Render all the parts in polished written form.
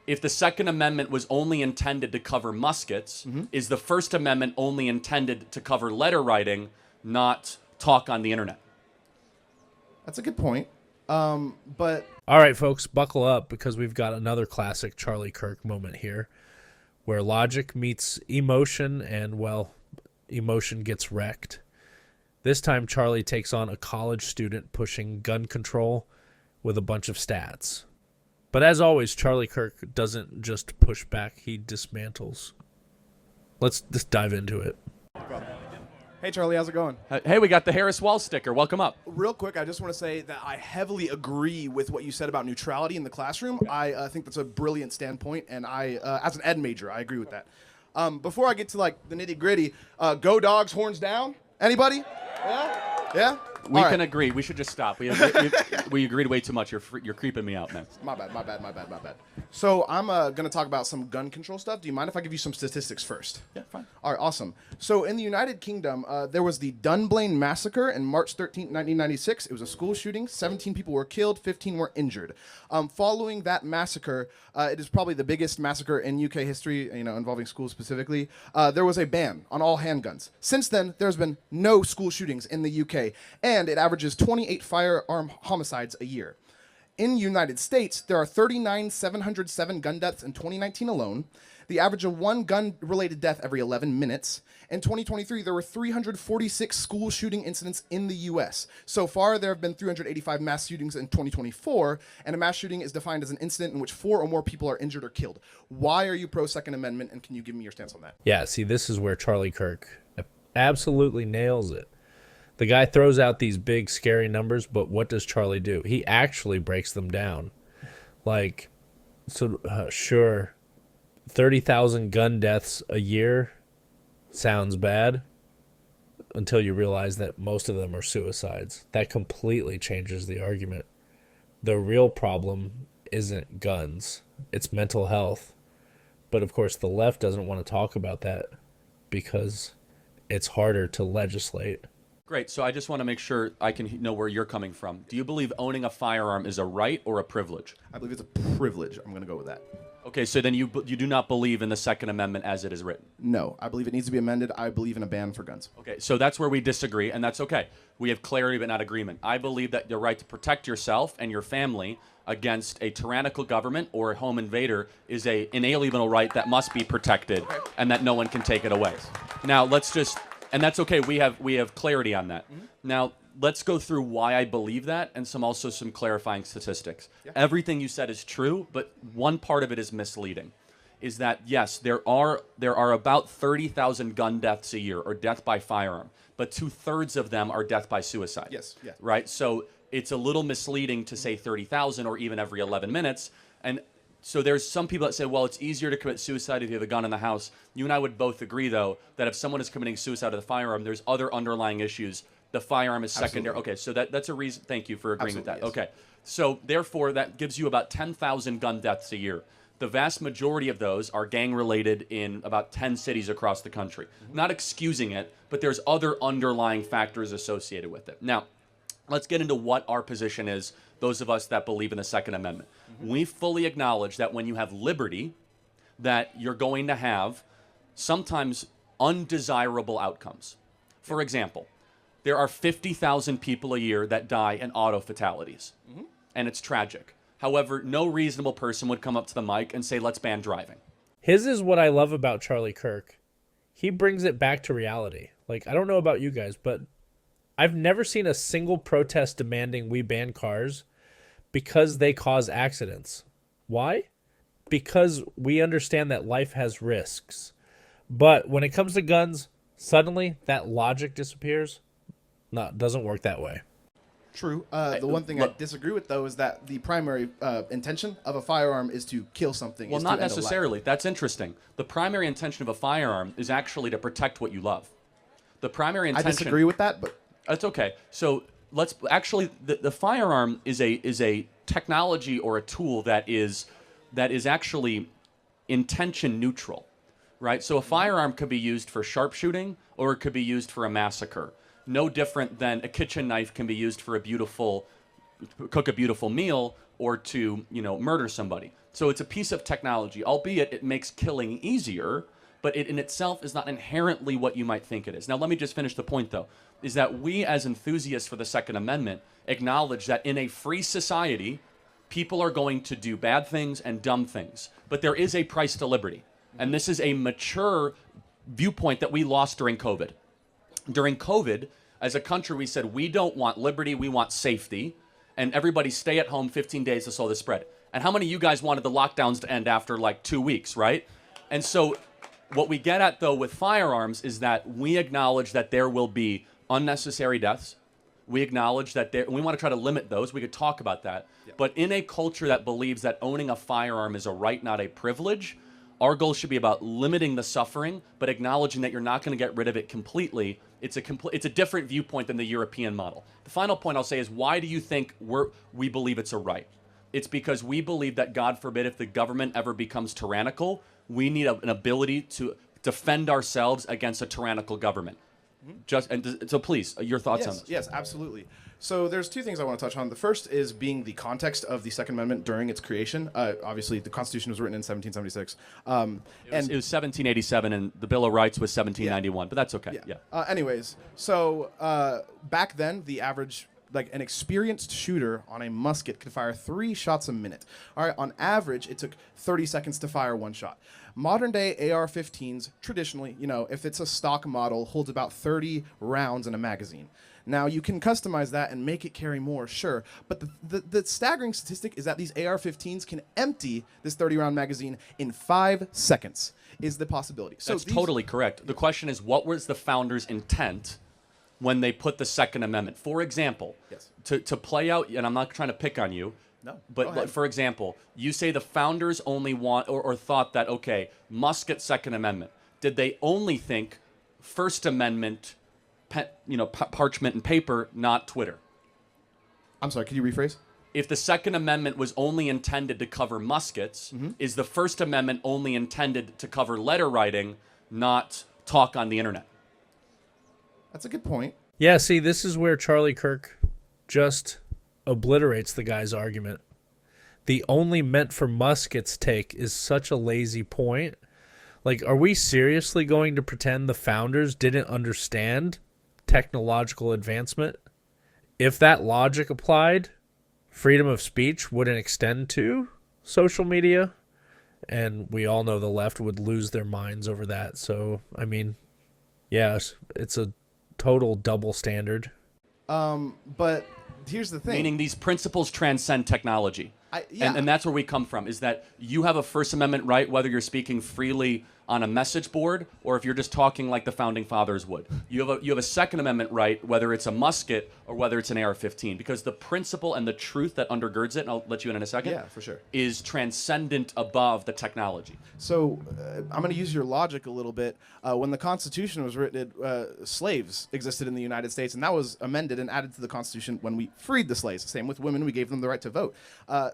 if the Second Amendment was only intended to cover muskets, is the First Amendment only intended to cover letter writing, not talk on the internet? That's a good point. But All right, folks, buckle up because we've got another classic Charlie Kirk moment here where logic meets emotion and, well, emotion gets wrecked. This time, Charlie takes on a college student pushing gun control with a bunch of stats. But as always, Charlie Kirk doesn't just push back, he dismantles. Let's just dive into it. hey, Charlie, how's it going? Hey, we got the Harris Wall sticker. Welcome up. Real quick, I just want to say that I heavily agree with what you said about neutrality in the classroom. I think that's a brilliant standpoint, and I, as an ed major, I agree with that. Before I get to like the nitty gritty, go Dogs, horns down. Anybody? Yeah. We can agree. We should just stop. We agreed way too much. You're creeping me out, man. My bad. So I'm going to talk about some gun control stuff. Do you mind if I give you some statistics first? Yeah, fine. All right, awesome. So in the United Kingdom, there was the Dunblane massacre in March 13th, 1996. It was a school shooting. 17 people were killed. 15 were injured. Following that massacre, it is probably the biggest massacre in UK history, involving schools specifically. There was a ban on all handguns. Since then, there's been no school shootings in the UK, and it averages 28 firearm homicides a year. In the United States, there are 39,707 gun deaths in 2019 alone. The average of one gun-related death every 11 minutes. In 2023, there were 346 school shooting incidents in the U.S. So far, there have been 385 mass shootings in 2024, and a mass shooting is defined as an incident in which 4 or more people are injured or killed. Why are you pro-Second Amendment, and can you give me your stance on that? Yeah, see, this is where Charlie Kirk absolutely nails it. The guy throws out these big, scary numbers, but what does Charlie do? He actually breaks them down. Sure, 30,000 gun deaths a year sounds bad until you realize that most of them are suicides. That completely changes the argument. The real problem isn't guns. It's mental health. But, of course, the left doesn't want to talk about that because it's harder to legislate. Great. So I just want to make sure I can know where you're coming from. Do you believe owning a firearm is a right or a privilege? I believe it's a privilege. I'm going to go with that. Okay, so then you do not believe in the Second Amendment as it is written? No, I believe it needs to be amended. I believe in a ban for guns. Okay, so that's where we disagree, and that's okay. We have clarity but not agreement. I believe that the right to protect yourself and your family against a tyrannical government or a home invader is a inalienable right that must be protected and that no one can take it away. Now, let's just... And that's okay. We have clarity on that. Now, let's go through why I believe that and some clarifying statistics. Yeah. Everything you said is true, but one part of it is misleading. Is that, yes, there are about 30,000 gun deaths a year or death by firearm, but 2/3 of them are death by suicide. Yes. Yeah. Right? So it's a little misleading to say 30,000 or even every 11 minutes. And so there's some people that say, well, it's easier to commit suicide if you have a gun in the house. You and I would both agree, though, that if someone is committing suicide with a firearm, there's other underlying issues. The firearm is secondary. Absolutely. Okay, so that's a reason. Thank you for agreeing Absolutely, with that. yes. Okay, so therefore, that gives you about 10,000 gun deaths a year. The vast majority of those are gang-related in about 10 cities across the country. Not excusing it, but there's other underlying factors associated with it. Now, let's get into what our position is, those of us that believe in the Second Amendment. We fully acknowledge that when you have liberty, that you're going to have sometimes undesirable outcomes. For example, there are 50,000 people a year that die in auto fatalities, and it's tragic. However, no reasonable person would come up to the mic and say, let's ban driving. His is what I love about Charlie Kirk. He brings it back to reality. I don't know about you guys, but I've never seen a single protest demanding we ban cars because they cause accidents. Why? Because we understand that life has risks. But when it comes to guns, suddenly that logic disappears. No, it doesn't work that way. True. The one thing I disagree with, though, is that the primary intention of a firearm is to kill something. Well, not necessarily. That's interesting. The primary intention of a firearm is actually to protect what you love. The primary intention... I disagree with that, but... That's okay. So let's actually... The firearm is a technology or a tool that is actually intention neutral, right? So a firearm could be used for sharpshooting or it could be used for a massacre. No different than a kitchen knife can be used for a beautiful cook a beautiful meal or to, murder somebody. So it's a piece of technology, albeit it makes killing easier, but it in itself is not inherently what you might think it is. Now, let me just finish the point, though, is that we as enthusiasts for the Second Amendment acknowledge that in a free society, people are going to do bad things and dumb things, but there is a price to liberty. And this is a mature viewpoint that we lost during COVID. During COVID, as a country, we said, we don't want liberty, we want safety, and everybody stay at home 15 days to slow the spread. And how many of you guys wanted the lockdowns to end after like 2 weeks, right? And so what we get at, though, with firearms is that we acknowledge that there will be unnecessary deaths. We acknowledge that we want to try to limit those. We could talk about that. Yep. But in a culture that believes that owning a firearm is a right, not a privilege, our goal should be about limiting the suffering, but acknowledging that you're not going to get rid of it completely. It's a different viewpoint than the European model. The final point I'll say is, why do you think we believe it's a right? It's because we believe that, God forbid, if the government ever becomes tyrannical, we need an ability to defend ourselves against a tyrannical government. So please, your thoughts on this. Yes, absolutely. So there's two things I want to touch on. The first is being the context of the Second Amendment during its creation. Obviously, the Constitution was written in 1776. It was 1787, and the Bill of Rights was 1791, but that's okay. Yeah. Anyways, so back then, the average, an experienced shooter on a musket could fire 3 shots a minute. All right, on average, it took 30 seconds to fire 1 shot. Modern day AR-15s, traditionally, if it's a stock model, holds about 30 rounds in a magazine. Now, you can customize that and make it carry more, sure, but the staggering statistic is that these AR-15s can empty this 30-round magazine in 5 seconds, is the possibility. So that's totally correct. The question is, what was the founders' intent when they put the Second Amendment? For example, to play out, and I'm not trying to pick on you, but for example, you say the founders only want or thought that, okay, musket, Second Amendment. Did they only think First Amendment, parchment and paper, not Twitter? I'm sorry, could you rephrase? If the Second Amendment was only intended to cover muskets, is the First Amendment only intended to cover letter writing, not talk on the internet? That's a good point. Yeah, see, this is where Charlie Kirk just obliterates the guy's argument. The only meant for muskets take is such a lazy point. Are we seriously going to pretend the founders didn't understand technological advancement? If that logic applied, freedom of speech wouldn't extend to social media, and we all know the left would lose their minds over that. So, yes, it's a total double standard. But here's the thing. Meaning these principles transcend technology. And that's where we come from, is that you have a First Amendment right, whether you're speaking freely on a message board or if you're just talking like the Founding Fathers would. You have a Second Amendment right, whether it's a musket or whether it's an AR-15, because the principle and the truth that undergirds it, and I'll let you in a second, yeah, for sure, is transcendent above the technology. So I'm going to use your logic a little bit. When the Constitution was written, slaves existed in the United States, and that was amended and added to the Constitution when we freed the slaves. Same with women, we gave them the right to vote.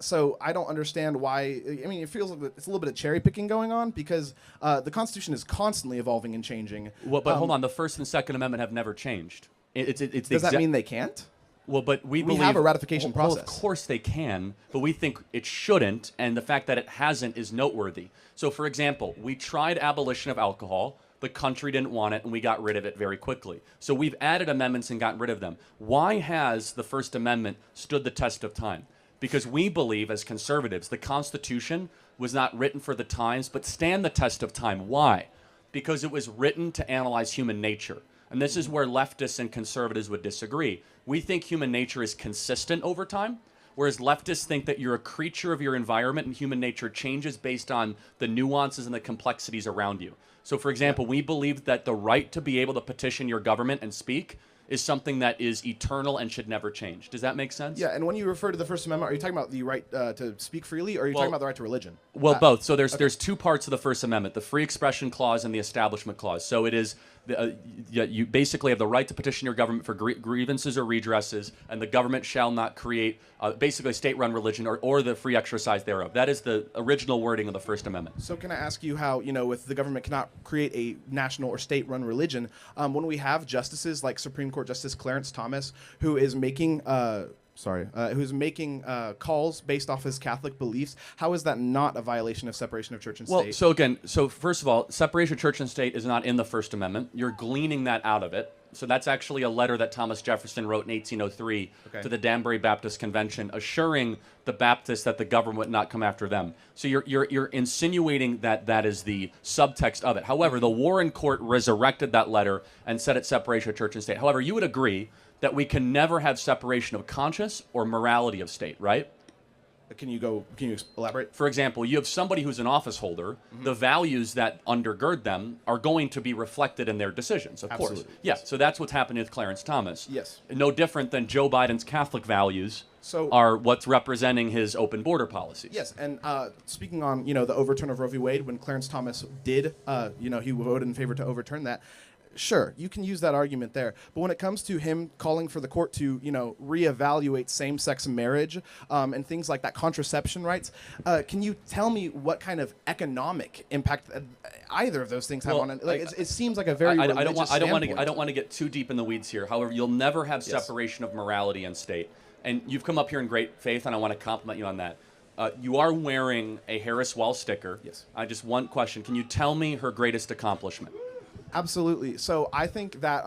So I don't understand why. It feels like it's a little bit of cherry picking going on, because the Constitution is constantly evolving and changing. Well, but hold on, the First and Second Amendment have never changed. Does that mean they can't? Well, but we believe have a ratification process. Well, of course they can, but we think it shouldn't, and the fact that it hasn't is noteworthy. So, for example, we tried abolition of alcohol. The country didn't want it, and we got rid of it very quickly. So we've added amendments and gotten rid of them. Why has the First Amendment stood the test of time? Because we believe, as conservatives, the Constitution was not written for the times, but stand the test of time. Why? Because it was written to analyze human nature. And this is where leftists and conservatives would disagree. We think human nature is consistent over time, whereas leftists think that you're a creature of your environment and human nature changes based on the nuances and the complexities around you. So, for example, we believe that the right to be able to petition your government and speak is something that is eternal and should never change. Does that make sense? Yeah, and when you refer to the First Amendment, are you talking about the right to speak freely, or are you talking about the right to religion? Well, both. So there's 2 parts of the First Amendment, the Free Expression Clause and the Establishment Clause. So it is, you basically have the right to petition your government for grievances or redresses, and the government shall not create basically a state-run religion or the free exercise thereof. That is the original wording of the First Amendment. So can I ask you how, if the government cannot create a national or state-run religion, when we have justices like Supreme Court Justice Clarence Thomas, who is making who's making calls based off his Catholic beliefs, how is that not a violation of separation of church and state? So first of all, separation of church and state is not in the First Amendment. You're gleaning that out of it. So that's actually a letter that Thomas Jefferson wrote in 1803 to the Danbury Baptist Convention, assuring the Baptists that the government would not come after them. So you're insinuating that that is the subtext of it. However, the Warren Court resurrected that letter and said it's separation of church and state. However, you would agree that we can never have separation of conscience or morality of state, right? Can you elaborate? For example, you have somebody who's an office holder. The values that undergird them are going to be reflected in their decisions, of course. Absolutely. Yeah, so that's what's happening with Clarence Thomas. Yes. No different than Joe Biden's Catholic values So- are what's representing his open border policies. Yes, and speaking on the overturn of Roe v. Wade, when Clarence Thomas did, he voted in favor to overturn that. Sure, you can use that argument there, but when it comes to him calling for the court to reevaluate same-sex marriage and things like that, contraception rights, can you tell me what kind of economic impact either of those things have on it? It seems like a very I don't religious want to get too deep in the weeds here. However, you'll never have separation of morality and state. And you've come up here in great faith, and I want to compliment you on that. You are wearing a Harris Wall sticker. Yes. Just one question. Can you tell me her greatest accomplishment? Absolutely. So I think that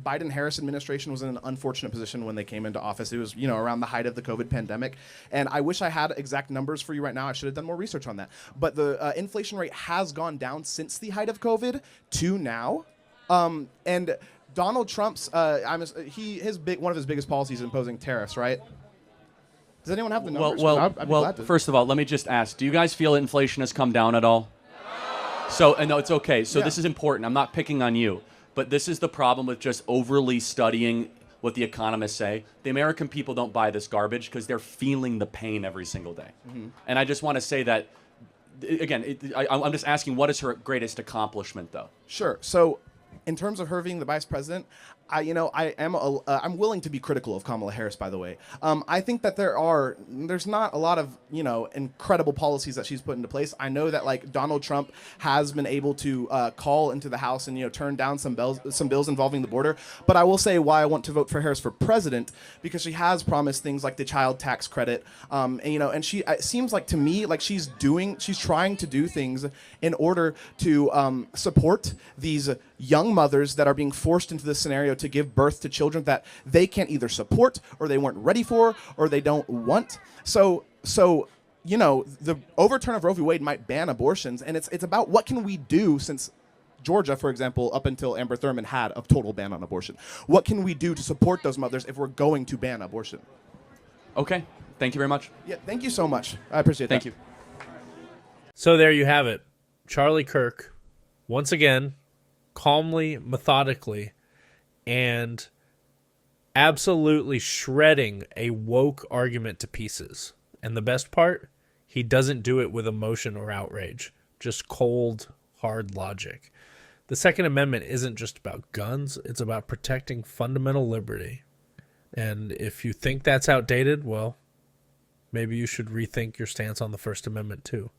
Biden-Harris administration was in an unfortunate position when they came into office. It was, around the height of the COVID pandemic. And I wish I had exact numbers for you right now. I should have done more research on that. But the inflation rate has gone down since the height of COVID to now. And Donald Trump's, one of his biggest policies is imposing tariffs, right? Does anyone have the numbers? I'd be glad to. First of all, let me just ask, do you guys feel inflation has come down at all? So, no, it's okay. So this is important. I'm not picking on you. But this is the problem with just overly studying what the economists say. The American people don't buy this garbage because they're feeling the pain every single day. Mm-hmm. And I just want to say that, again, I'm just asking, what is her greatest accomplishment, though? Sure. So in terms of her being the vice president, I'm willing to be critical of Kamala Harris, by the way. I think that there's not a lot of, incredible policies that she's put into place. I know that Donald Trump has been able to call into the House and, turn down some bills involving the border. But I will say why I want to vote for Harris for president, because she has promised things like the child tax credit. And she, it seems like to me, she's trying to do things in order to support these young mothers that are being forced into this scenario to give birth to children that they can't either support or they weren't ready for or they don't want. So the overturn of Roe v. Wade might ban abortions, and it's about what can we do, since Georgia, for example, up until Amber Thurman had a total ban on abortion. What can we do to support those mothers if we're going to ban abortion? Okay. Thank you very much. Yeah, thank you so much. I appreciate that. Thank you. So there you have it. Charlie Kirk, once again, calmly, methodically, and absolutely shredding a woke argument to pieces. And the best part, he doesn't do it with emotion or outrage, just cold, hard logic. The Second Amendment isn't just about guns, it's about protecting fundamental liberty. And if you think that's outdated, well, maybe you should rethink your stance on the First Amendment too.